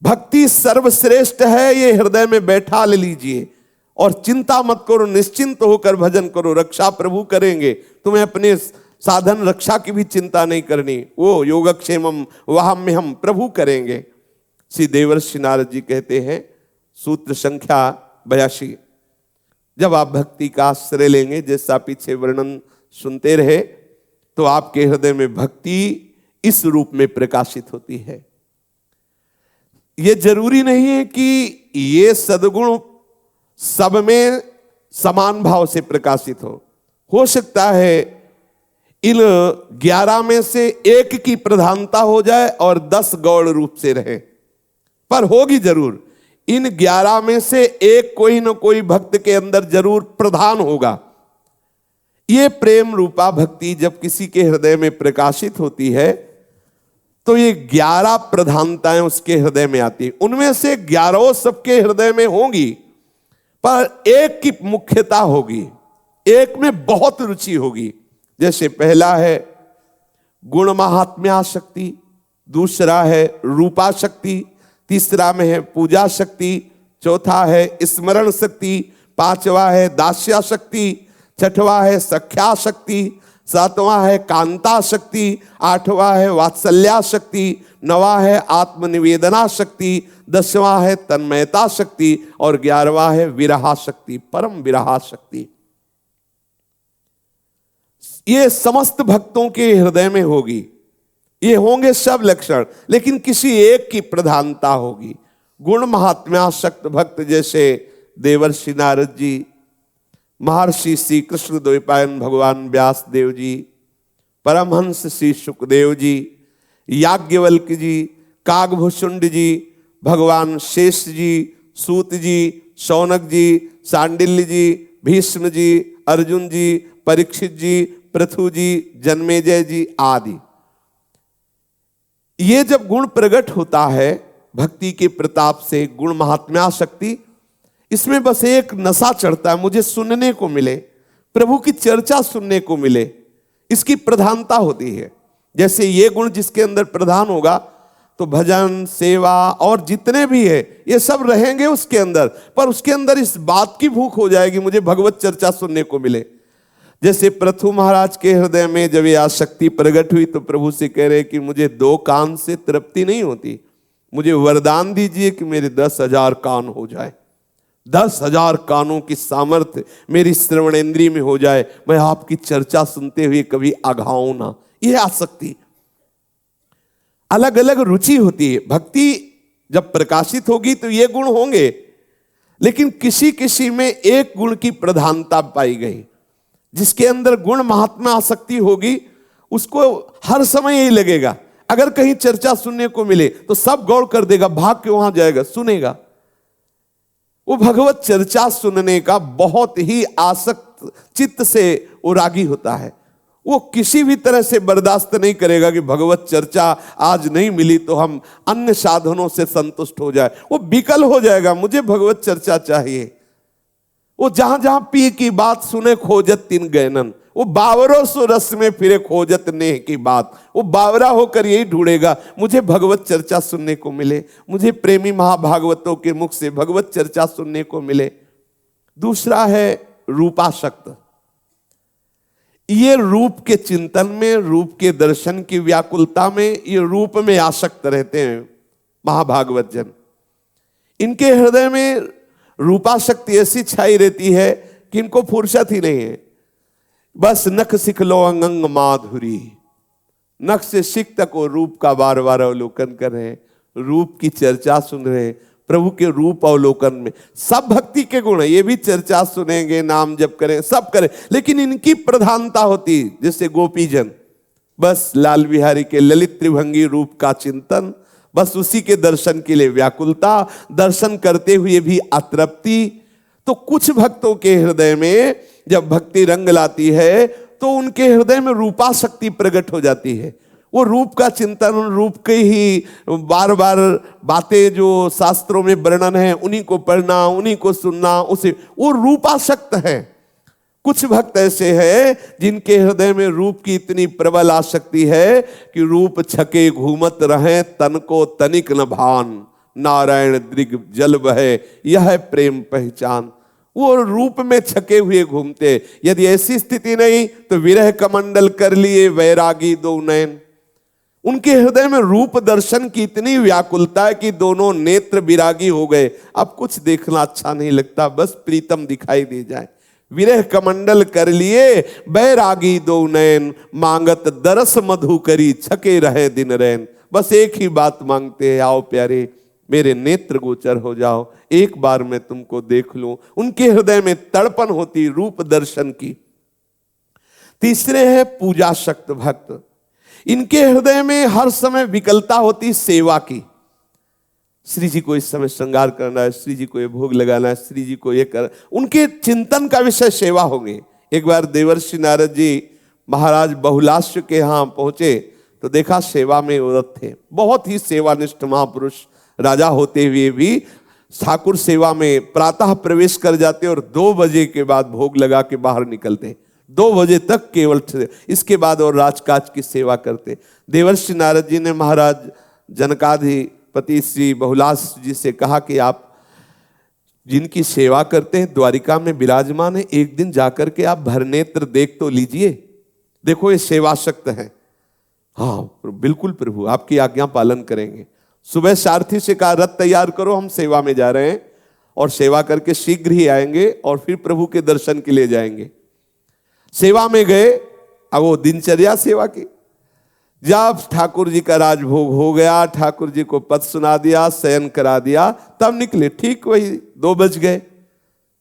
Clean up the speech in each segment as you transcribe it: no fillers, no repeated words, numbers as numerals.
भक्ति सर्वश्रेष्ठ है, ये हृदय में बैठा ले लीजिए और चिंता मत करो, निश्चिंत होकर भजन करो, रक्षा प्रभु करेंगे। तुम्हें अपने साधन रक्षा की भी चिंता नहीं करनी, वो योगक्षेमम वहाम्यहम प्रभु करेंगे। श्री देवर्षि नारद जी कहते हैं, सूत्र संख्या 82, जब आप भक्ति का आश्रय लेंगे, जैसा पीछे वर्णन सुनते रहे, तो आपके हृदय में भक्ति इस रूप में प्रकाशित होती है। ये जरूरी नहीं है कि ये सद्गुण सब में समान भाव से प्रकाशित हो सकता है इन 11 में से एक की प्रधानता हो जाए और 10 गौण रूप से रहे, पर होगी जरूर। इन 11 में से एक कोई न कोई भक्त के अंदर जरूर प्रधान होगा। ये प्रेम रूपा भक्ति जब किसी के हृदय में प्रकाशित होती है तो ये 11 प्रधानताएं उसके हृदय में आती, उनमें से 11 सबके हृदय में होंगी, पर एक की मुख्यता होगी, एक में बहुत रुचि होगी। जैसे पहला है गुण महात्म्या शक्ति, दूसरा है रूपा शक्ति, तीसरा में है पूजा शक्ति, चौथा है स्मरण शक्ति, पांचवा है दास्या शक्ति, छठवां है सख्या शक्ति, सातवां है कांता शक्ति, आठवां है वात्सल्या शक्ति, नवा है आत्मनिवेदना शक्ति, 10वां है तन्मयता शक्ति और 11वां है विरहा शक्ति, परम विरहा शक्ति। ये समस्त भक्तों के हृदय में होगी, ये होंगे सब लक्षण, लेकिन किसी एक की प्रधानता होगी। गुण महात्म्यासक्त भक्त जैसे देवर्षि नारद जी, महर्षि श्री कृष्ण द्वैपायन भगवान व्यास देव जी, परमहंस श्री सुखदेव जी, याज्ञवल्क्य जी, कागभूषुंड जी, भगवान शेष जी, सूत जी, शौनक जी, सांडिल्य जी, भीष्म जी, अर्जुन जी, परीक्षित जी, पृथु जी, जन्मेजय जी आदि। ये जब गुण प्रकट होता है भक्ति के प्रताप से, गुण महात्म्या शक्ति, इसमें बस एक नशा चढ़ता है, मुझे सुनने को मिले, प्रभु की चर्चा सुनने को मिले, इसकी प्रधानता होती है। जैसे ये गुण जिसके अंदर प्रधान होगा तो भजन सेवा और जितने भी है ये सब रहेंगे उसके अंदर, पर उसके अंदर इस बात की भूख हो जाएगी मुझे भगवत चर्चा सुनने को मिले। जैसे पृथु महाराज के हृदय में जब ये आसक्ति प्रकट हुई तो प्रभु से कह रहे कि मुझे 2 कान से तृप्ति नहीं होती, मुझे वरदान दीजिए कि मेरे 10,000 कान हो जाए, 10,000 कानों की सामर्थ्य मेरी श्रवणेंद्रिय में हो जाए, मैं आपकी चर्चा सुनते हुए कभी अघाऊं ना। यह आसक्ति, अलग अलग रुचि होती है। भक्ति जब प्रकाशित होगी तो ये गुण होंगे, लेकिन किसी किसी में एक गुण की प्रधानता पाई गई। जिसके अंदर गुण महात्मा आसक्ति होगी उसको हर समय यही लगेगा, अगर कहीं चर्चा सुनने को मिले तो सब गौर कर देगा, भाग के वहां जाएगा, सुनेगा। वो भगवत चर्चा सुनने का बहुत ही आसक्त चित्त से वो रागी होता है। वो किसी भी तरह से बर्दाश्त नहीं करेगा कि भगवत चर्चा आज नहीं मिली तो हम अन्य साधनों से संतुष्ट हो जाए। वो विकल हो जाएगा, मुझे भगवत चर्चा चाहिए। वो जहां जहां पी की बात सुने खोजत तीन गैनन, वो बावरों सो रस में फिरे खोजत नेह की बात। वो बावरा होकर यही ढूंढेगा, मुझे भगवत चर्चा सुनने को मिले, मुझे प्रेमी महाभागवतों के मुख से भगवत चर्चा सुनने को मिले। दूसरा है रूपासक्त। ये रूप के चिंतन में, रूप के दर्शन की व्याकुलता में, ये रूप में आसक्त रहते हैं महाभागवत जन। इनके हृदय में रूपाशक्ति ऐसी छाई रहती है कि इनको फुर्सत ही नहीं है। बस नख सिख लो अंग माधुरी, नख से शिख तक वो रूप का बार बार अवलोकन कर रहे हैं, रूप की चर्चा सुन रहे हैं। प्रभु के रूप अवलोकन में सब भक्ति के गुण है, ये भी चर्चा सुनेंगे, नाम जप करें, सब करें, लेकिन इनकी प्रधानता होती जैसे गोपीजन, बस लाल बिहारी के ललित त्रिभंगी रूप का चिंतन, बस उसी के दर्शन के लिए व्याकुलता, दर्शन करते हुए भी अतृप्ति। तो कुछ भक्तों के हृदय में जब भक्ति रंग लाती है तो उनके हृदय में रूपाशक्ति प्रकट हो जाती है। वो रूप का चिंतन, रूप के ही बार बार बातें जो शास्त्रों में वर्णन है उन्हीं को पढ़ना, उन्हीं को सुनना, उसे वो रूपासक्त है। कुछ भक्त ऐसे हैं जिनके हृदय में रूप की इतनी प्रबल आसक्ति है कि रूप छके घूमत रहे, तन को तनिक न भान, नारायण दृग जल बहे, यह है प्रेम पहचान। वो रूप में छके हुए घूमते। यदि ऐसी स्थिति नहीं तो विरह कमंडल कर लिए वैरागी दो नयन। उनके हृदय में रूप दर्शन की इतनी व्याकुलता है कि दोनों नेत्र विरागी हो गए। अब कुछ देखना अच्छा नहीं लगता, बस प्रीतम दिखाई दे जाए। विरह कमंडल कर लिए बैरागी दो नयन, मांगत दरस मधु करी छके रहे दिन रैन। बस एक ही बात मांगते हैं, आओ प्यारे मेरे नेत्र गोचर हो जाओ, एक बार मैं तुमको देख लूं। उनके हृदय में तड़पन होती रूप दर्शन की। तीसरे है पूजा शक्त भक्त। इनके हृदय में हर समय विकलता होती सेवा की। श्री जी को इस समय श्रृंगार करना है, श्री जी को ये भोग लगाना है, श्री जी को ये कर, उनके चिंतन का विषय सेवा होंगे। एक बार देवर्षि नारद जी महाराज बहुलाश्व के यहाँ पहुंचे तो देखा सेवा में व्रत थे। बहुत ही सेवानिष्ठ महापुरुष राजा होते हुए भी ठाकुर सेवा में प्रातः प्रवेश कर जाते और 2 बजे के बाद भोग लगा के बाहर निकलते। 2 बजे तक केवल, इसके बाद और राजकाज की सेवा करते। देवर्षि नारद जी ने महाराज जनकाधिपति श्री बहुलाश जी से कहा कि आप जिनकी सेवा करते हैं द्वारिका में विराजमान है, एक दिन जाकर के आप भरनेत्र देख तो लीजिए, देखो ये सेवा शक्त है। हाँ बिल्कुल प्रभु, आपकी आज्ञा पालन करेंगे। सुबह सारथी से कहा रथ तैयार करो, हम सेवा में जा रहे हैं और सेवा करके शीघ्र ही आएंगे और फिर प्रभु के दर्शन के लिए जाएंगे। सेवा में गए, अब वो दिनचर्या सेवा की। जब ठाकुर जी का राजभोग हो गया, ठाकुर जी को पद सुना दिया, शयन करा दिया, तब निकले। ठीक वही 2 बज गए।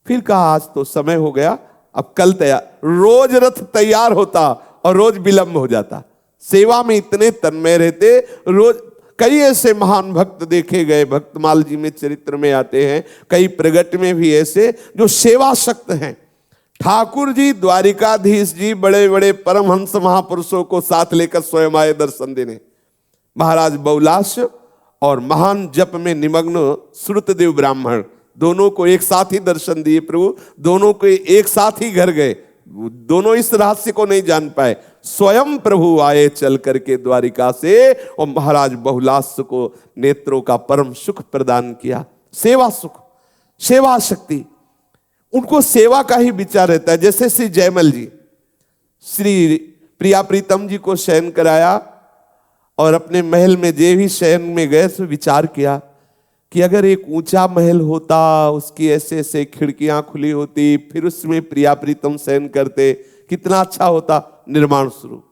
फिर कहा आज तो समय हो गया, अब कल तैयार। रोज रथ तैयार होता और रोज विलंब हो जाता। सेवा में इतने तन्मय रहते। रोज कई ऐसे महान भक्त देखे गए, भक्तमाल जी में चरित्र में आते हैं, कई प्रगट में भी ऐसे जो सेवा शक्त हैं। ठाकुर जी द्वारिकाधीश जी बड़े बड़े परमहंस महापुरुषों को साथ लेकर स्वयं आए दर्शन देने। महाराज बहुलाश और महान जप में निमग्न श्रुतदेव ब्राह्मण दोनों को एक साथ ही दर्शन दिए प्रभु। दोनों को एक साथ ही घर गए। दोनों इस रहस्य को नहीं जान पाए। स्वयं प्रभु आए चल करके द्वारिका से और महाराज बहुलाश को नेत्रों का परम सुख प्रदान किया। सेवा सुख, सेवा शक्ति, उनको सेवा का ही विचार रहता है। जैसे श्री जयमल जी श्री प्रिया प्रीतम जी को शयन कराया और अपने महल में जे भी शयन में गए तो विचार किया कि अगर एक ऊंचा महल होता, उसकी ऐसे ऐसे खिड़कियां खुली होती, फिर उसमें प्रिया प्रीतम शयन करते, कितना अच्छा होता। निर्माण शुरू।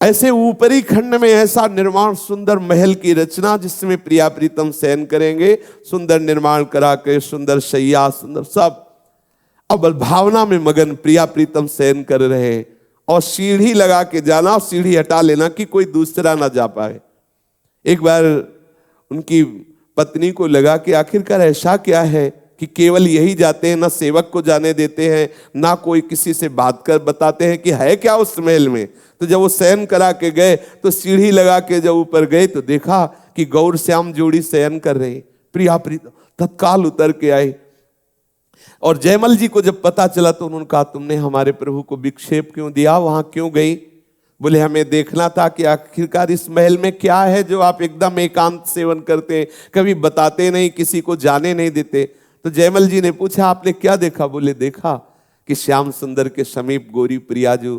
ऐसे ऊपरी खंड में ऐसा निर्माण, सुंदर महल की रचना जिसमें प्रिया प्रीतम शयन करेंगे, सुंदर निर्माण करा के, सुंदर शैया, सुंदर सब। अब भावना में मगन प्रिया प्रीतम शयन कर रहे हैं और सीढ़ी लगा के जाना, सीढ़ी हटा लेना कि कोई दूसरा ना जा पाए। एक बार उनकी पत्नी को लगा कि आखिरकार ऐसा क्या है कि केवल यही जाते हैं, ना सेवक को जाने देते हैं, ना कोई किसी से बात कर बताते हैं कि है क्या उस महल में। तो जब वो शयन करा के गए तो सीढ़ी लगा के जब ऊपर गए तो देखा कि गौर श्याम जोड़ी शयन कर रहे। प्रिया प्रीतम तत्काल उतर के आए और जयमल जी को जब पता चला तो उन्होंने कहा तुमने हमारे प्रभु को विक्षेप क्यों दिया, वहां क्यों गई? बोले हमें देखना था कि आखिरकार इस महल में क्या है जो आप एकदम एकांत सेवन करते, कभी बताते नहीं, किसी को जाने नहीं देते। तो जयमल जी ने पूछा आपने क्या देखा? बोले देखा कि श्याम सुंदर के समीप गोरी प्रिया जो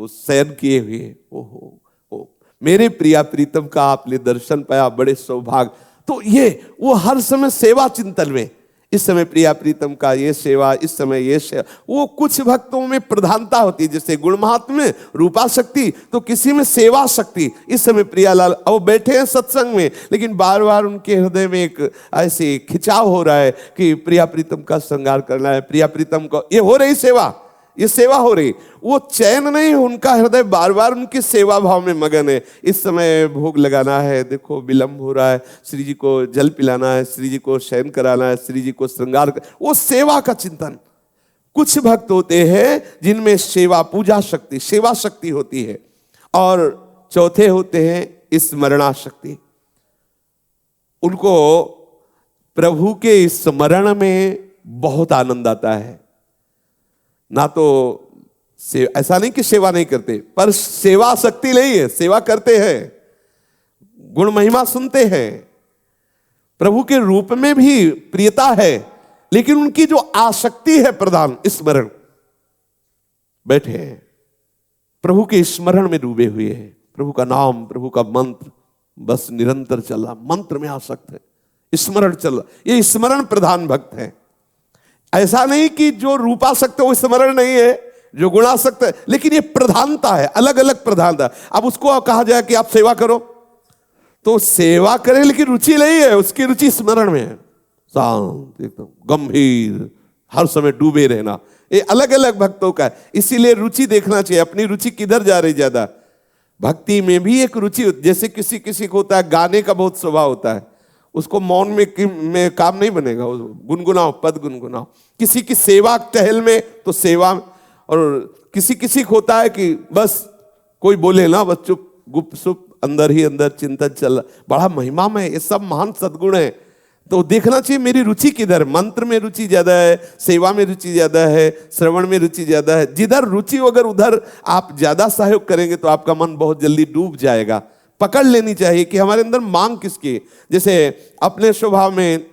शयन किए हुए। ओहो, मेरे प्रिया प्रीतम का आपने दर्शन पाया, बड़े सौभाग्य। तो ये वो हर समय सेवा चिंतन में, इस समय प्रिया प्रीतम का ये सेवा, इस समय ये सेवा। वो कुछ भक्तों में प्रधानता होती है, जैसे गुण महात्म्य में रूपा शक्ति, तो किसी में सेवा शक्ति। इस समय प्रियालाल अब बैठे हैं सत्संग में, लेकिन बार बार उनके हृदय में एक ऐसे खिंचाव हो रहा है कि प्रिया प्रीतम का श्रृंगार करना है, प्रिया प्रीतम का ये हो रही सेवा, ये सेवा हो रही। वो चैन नहीं, उनका हृदय बार बार उनकी सेवा भाव में मगन है। इस समय भोग लगाना है, देखो विलंब हो रहा है, श्री जी को जल पिलाना है, श्री जी को शयन कराना है, श्री जी को श्रृंगार कर, वो सेवा का चिंतन। कुछ भक्त होते हैं जिनमें सेवा पूजा शक्ति, सेवा शक्ति होती है। और चौथे होते हैं स्मरणा शक्ति। उनको प्रभु के स्मरण में बहुत आनंद आता है। ना तो ऐसा नहीं कि सेवा नहीं करते, पर सेवा शक्ति नहीं है, सेवा करते हैं, गुण महिमा सुनते हैं, प्रभु के रूप में भी प्रियता है, लेकिन उनकी जो आसक्ति है प्रधान स्मरण, बैठे हैं प्रभु के स्मरण में डूबे हुए हैं, प्रभु का नाम, प्रभु का मंत्र बस निरंतर चल रहा, मंत्र में आसक्त है, स्मरण चल रहा, ये स्मरण प्रधान भक्त है। ऐसा नहीं कि जो रूपासक्त है वो स्मरण नहीं है, जो गुणासक्त है, लेकिन ये प्रधानता है, अलग अलग प्रधानता। अब उसको कहा जाए कि आप सेवा करो तो सेवा करें, लेकिन रुचि नहीं है, उसकी रुचि स्मरण में है, शांत एकदम गंभीर, हर समय डूबे रहना, ये अलग अलग भक्तों का है। इसीलिए रुचि देखना चाहिए, अपनी रुचि किधर जा रही ज्यादा। भक्ति में भी एक रुचि, जैसे किसी किसी को होता है गाने का बहुत स्वभाव होता है, उसको मौन में काम नहीं बनेगा, गुनगुनाओ, पद गुनगुनाओ। किसी की सेवा टहल में तो सेवा, और किसी किसी को होता है कि बस कोई बोले ना बस चुप गुप सुप अंदर ही अंदर चिंतन चल, बड़ा महिमा में, ये सब महान सद्गुण है। तो देखना चाहिए मेरी रुचि किधर, मंत्र में रुचि ज्यादा है, सेवा में रुचि ज्यादा है, श्रवण में रुचि ज्यादा है। जिधर रुचि अगर उधर आप ज्यादा सहयोग करेंगे तो आपका मन बहुत जल्दी डूब जाएगा। पकड़ लेनी चाहिए कि हमारे अंदर मांग किसकी। जैसे अपने स्वभाव में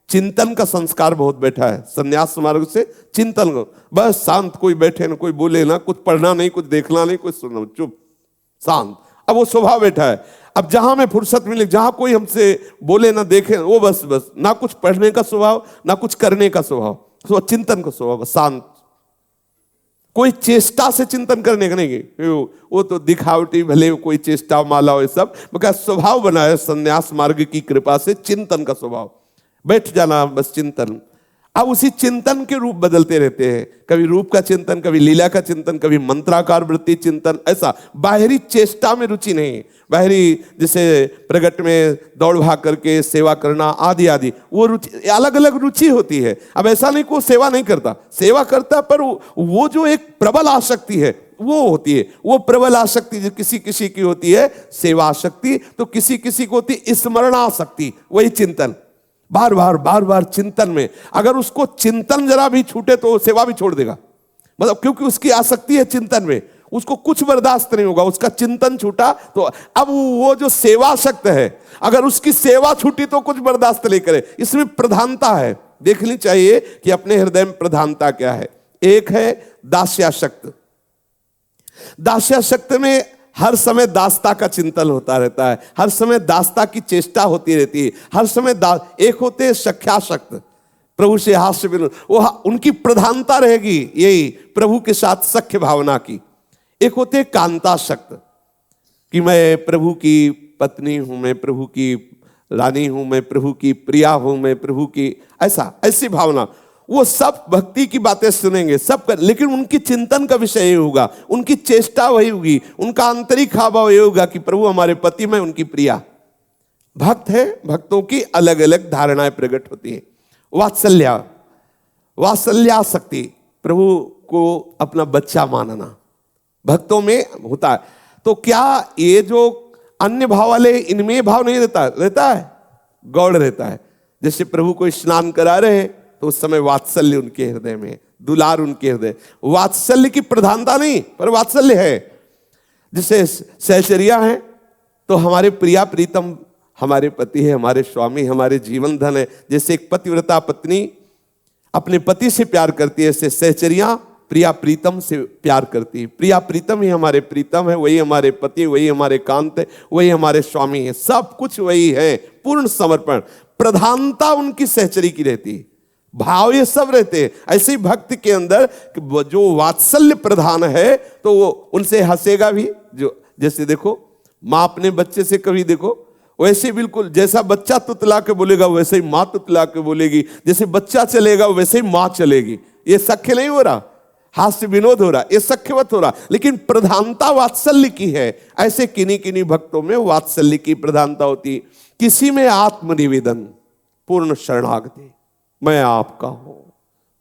चिंतन का संस्कार बहुत बैठा है, संन्यास मार्ग से चिंतन को, बस शांत, कोई बैठे ना, कोई बोले ना, कुछ पढ़ना नहीं, कुछ देखना नहीं, कुछ सुनना, चुप शांत, अब वो स्वभाव बैठा है। अब जहां में फुर्सत मिले, जहां कोई हमसे बोले ना देखे, वो बस ना कुछ पढ़ने का स्वभाव, ना कुछ करने का स्वभाव, तो चिंतन का स्वभाव, शांत, कोई चेष्टा से चिंतन करने का नहीं, वो तो दिखावटी भले कोई चेष्टा माला हो, ये सब स्वभाव बना है संन्यास मार्ग की कृपा से, चिंतन का स्वभाव, बैठ जाना बस चिंतन। अब उसी चिंतन के रूप बदलते रहते हैं, कभी रूप का चिंतन, कभी लीला का चिंतन, कभी मंत्राकार वृत्ति चिंतन, ऐसा बाहरी चेष्टा में रुचि नहीं, बाहरी जैसे प्रगट में दौड़ भाग करके सेवा करना आदि आदि, वो रुचि, अलग अलग रुचि होती है। अब ऐसा नहीं को सेवा नहीं करता, सेवा करता, पर वो जो एक प्रबल आसक्ति है वो होती है, वो प्रबल आसक्ति जो किसी किसी की होती है सेवा आसक्ति, तो किसी किसी को होती है स्मरण आसक्ति, वही चिंतन, बार बार चिंतन में। अगर उसको चिंतन जरा भी छूटे तो सेवा भी छोड़ देगा, मतलब क्योंकि उसकी आसक्ति है चिंतन में, उसको कुछ बर्दाश्त नहीं होगा, उसका चिंतन छूटा तो अब वो जो सेवासक्त है, अगर उसकी सेवा छूटी तो कुछ बर्दाश्त नहीं करे। इसमें प्रधानता है, देखनी चाहिए कि अपने हृदय में प्रधानता क्या है। एक है दास्यासक्त, दास्यासक्त में हर समय दासता का चिंतन होता रहता है, हर समय दासता की चेष्टा होती रहती है, हर समय एक होते हैं सख्यासक्त, प्रभु से हास्य विनोद, वो उनकी प्रधानता रहेगी यही प्रभु के साथ सख्य भावना की। एक होते हैं कांतासक्त कि मैं प्रभु की पत्नी हूं, मैं प्रभु की रानी हूं, मैं प्रभु की प्रिया हूं, मैं प्रभु की, ऐसी भावना। वो सब भक्ति की बातें सुनेंगे सब कर, लेकिन उनकी चिंतन का विषय ये होगा, उनकी चेष्टा वही होगी, उनका आंतरिक हावभाव ये होगा कि प्रभु हमारे पति, मैं उनकी प्रिया। भक्त है, भक्तों की अलग अलग धारणाएं प्रकट होती है। वात्सल्यासक्ति, प्रभु को अपना बच्चा मानना भक्तों में होता है। तो क्या ये जो अन्य भाव वाले, इनमें भाव नहीं रहता है, गौड़ रहता है। जैसे प्रभु को स्नान करा रहे हैं तो उस समय वात्सल्य उनके हृदय में, दुलार उनके हृदय, वात्सल्य की प्रधानता नहीं पर वात्सल्य है। जैसे सहचर्या है तो हमारे प्रिया प्रीतम हमारे पति है, हमारे स्वामी, हमारे जीवन धन है। जैसे एक पतिव्रता पत्नी अपने पति से प्यार करती है, ऐसे सहचर्या प्रिया प्रीतम से प्यार करती है। प्रिया प्रीतम ही हमारे प्रीतम है, वही हमारे पति, वही हमारे कांत है, वही हमारे स्वामी है, सब कुछ वही है। पूर्ण समर्पण, प्रधानता उनकी सहचरी की रहती है, भाव ये सब रहते हैं। ऐसे ही भक्त के अंदर जो वात्सल्य प्रधान है तो वो उनसे हंसेगा भी। जो जैसे देखो माँ अपने बच्चे से कभी देखो वैसे बिल्कुल, जैसा बच्चा तुतला के बोलेगा वैसे ही माँ तुतला के बोलेगी, जैसे बच्चा चलेगा वैसे ही माँ चलेगी। ये सख्य नहीं हो रहा, हास्य विनोद हो रहा, ये सख्यवत हो रहा, लेकिन प्रधानता वात्सल्य की है। ऐसे किन्हीं किन्हीं भक्तों में वात्सल्य की प्रधानता होती है। किसी में आत्मनिवेदन, पूर्ण शरणागति, मैं आपका हूं,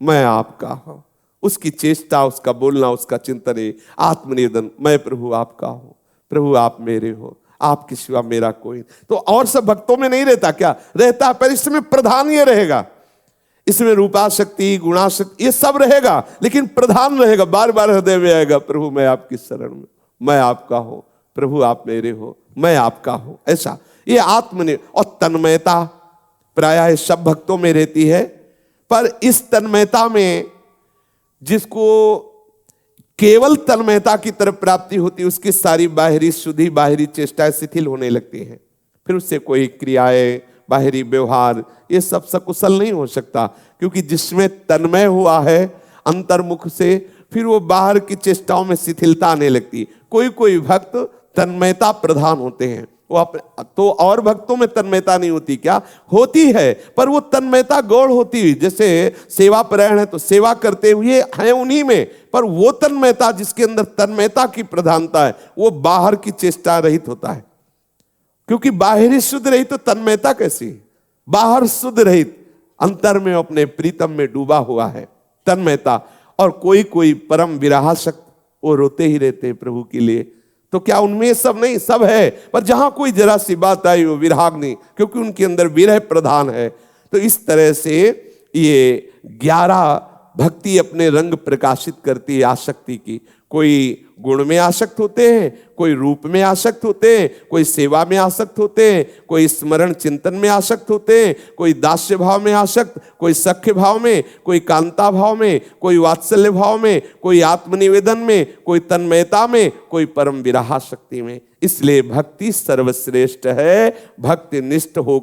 मैं आपका हूं, उसकी चेष्टा, उसका बोलना, उसका चिंतन है आत्मनिवेदन, मैं प्रभु आपका हूं, प्रभु आप मेरे हो, आपके सिवा मेरा कोई। तो और सब भक्तों में नहीं रहता, क्या रहता, पर इसमें प्रधान ये रहेगा, इसमें रूपाशक्ति, गुणाशक्ति, ये सब रहेगा, लेकिन प्रधान रहेगा, बार बार हृदय में आएगा, प्रभु मैं आपकी शरण में, मैं आपका हूं, प्रभु आप मेरे हो, मैं आपका हूं। ऐसा ये आत्मनिवेदन और तन्मयता, प्रायः सब भक्तों में रहती है, पर इस तन्मयता में जिसको केवल तन्मयता की तरफ प्राप्ति होती है, उसकी सारी बाहरी शुद्धि, बाहरी चेष्टाएं शिथिल होने लगती हैं। फिर उससे कोई क्रियाएं, बाहरी व्यवहार, ये सब सकुशल नहीं हो सकता, क्योंकि जिसमें तन्मय हुआ है अंतर्मुख से, फिर वो बाहर की चेष्टाओं में शिथिलता आने लगती। कोई कोई भक्त तन्मयता प्रधान होते हैं, वो तो और भक्तों में तन्मयता नहीं होती, क्या होती है, पर वो तन्मयता गौड़ होती हुई, जैसे सेवा परायण है तो सेवा करते हुए हैं उन्हीं में, पर वो तन्मयता जिसके अंदर तन्मयता की प्रधानता है, वो बाहर की चेष्टा रहित होता है। क्योंकि बाहरी शुद्ध रहित तो तन्मयता कैसी, बाहर शुद्ध रहित, अंतर में अपने प्रीतम में डूबा हुआ है तन्मयता। और कोई कोई परम विरहासक्त, वो रोते ही रहते हैं प्रभु के लिए, तो क्या उनमें सब नहीं, सब है, पर जहां कोई जरा सी बात आई वो विराग्नि, क्योंकि उनके अंदर विरह प्रधान है। तो इस तरह से ये 11 भक्ति अपने रंग प्रकाशित करती है आसक्ति की। कोई गुण में आसक्त होते हैं, कोई रूप में आसक्त होते हैं, कोई सेवा में आसक्त होते हैं, कोई स्मरण चिंतन में आसक्त होते हैं, कोई दास्य भाव में आसक्त, कोई सख्य भाव में, कोई कांता भाव में, कोई वात्सल्य भाव में, कोई आत्मनिवेदन में, कोई तन्मयता में, कोई परम विरहाशक्ति में। इसलिए भक्ति सर्वश्रेष्ठ है। भक्ति निष्ठ होकर